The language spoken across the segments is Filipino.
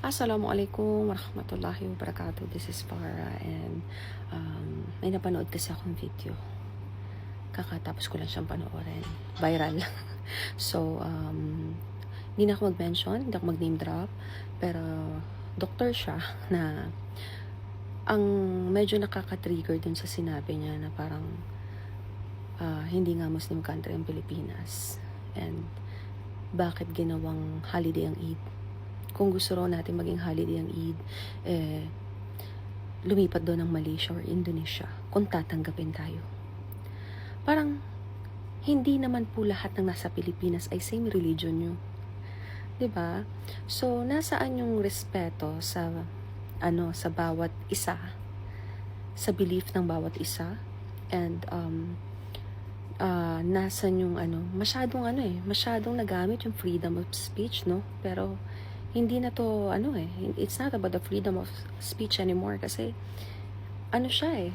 Assalamualaikum warahmatullahi wabarakatuh. This is Farah and may napanood kasi akong video. Kakatapos ko lang siyang panoorin. Viral. So, hindi na ako mag-mention, hindi ako mag-name drop. Pero, doktor siya na ang medyo nakaka-trigger dun sa sinabi niya na parang hindi nga Muslim country ang Pilipinas. And bakit ginawang holiday ang Eid? Kung gusto raw natin maging holiday ang Eid, lumipat doon ng Malaysia or Indonesia kung tatanggapin tayo. Parang, hindi naman po lahat ng nasa Pilipinas ay same religion nyo. Diba? So, nasaan yung respeto sa bawat isa, sa belief ng bawat isa, and nasan yung masyadong nagamit yung freedom of speech, no? Pero, hindi na to, it's not about the freedom of speech anymore kasi, siya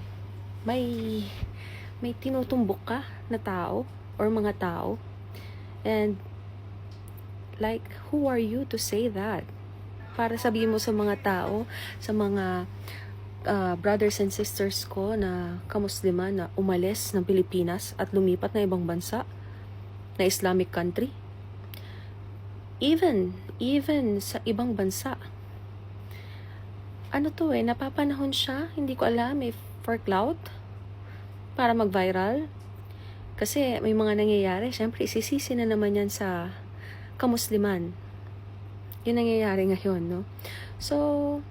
may tinutumbok ka na tao or mga tao. And, like, who are you to say that? Para sabihin mo sa mga tao, sa mga brothers and sisters ko na kamusliman na umalis ng Pilipinas at lumipat na ibang bansa, na Islamic country. Even sa ibang bansa. Napapanahon siya, hindi ko alam, for clout, para mag-viral. Kasi may mga nangyayari, syempre isisisi na naman yan sa kamusliman. Yun nangyayari ngayon, no? So,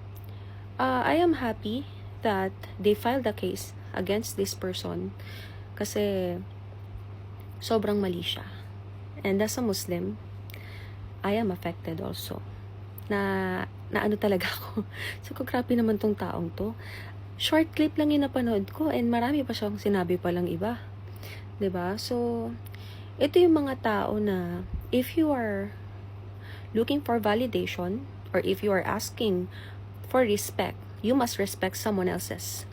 I am happy that they filed a case against this person kasi sobrang mali siya. And as a Muslim, I am affected also. Na talaga ako. So, grabe naman tong taong to. Short clip lang yung napanood ko and marami pa siyang sinabi palang iba. 'Di ba? So, ito yung mga tao na if you are looking for validation or if you are asking for respect, you must respect someone else's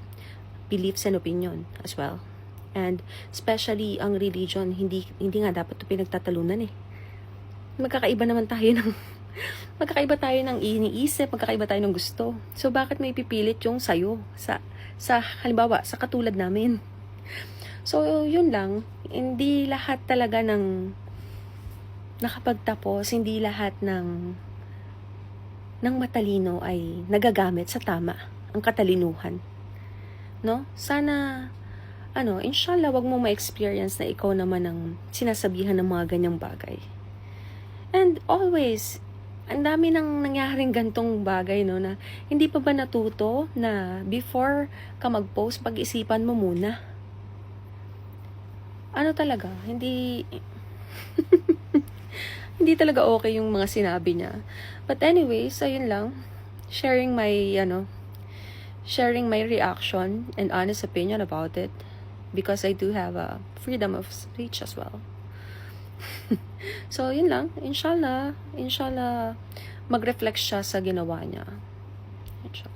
beliefs and opinion as well. And especially ang religion, hindi nga dapat 'to pinagtatalunan . Magkakaiba tayo ng iniisip, magkakaiba tayo ng gusto. So, bakit may pipilit yung sayo? Halimbawa, sa katulad namin. So, yun lang. Hindi lahat talaga ng nakapagtapos, hindi lahat ng matalino ay nagagamit sa tama, ang katalinuhan. No? Sana, inshallah, wag mo ma-experience na ikaw naman ang sinasabihan ng mga ganyang bagay. And always, ang dami nang nangyaring gantong bagay, no, na hindi pa ba natuto na before ka mag-post, pag-isipan mo muna. Talaga, hindi hindi talaga okay yung mga sinabi niya. But anyways, ayun lang, sharing my reaction and honest opinion about it because I do have a freedom of speech as well. So, yun lang. Inshallah, mag-reflect siya sa ginawa niya. Inshallah.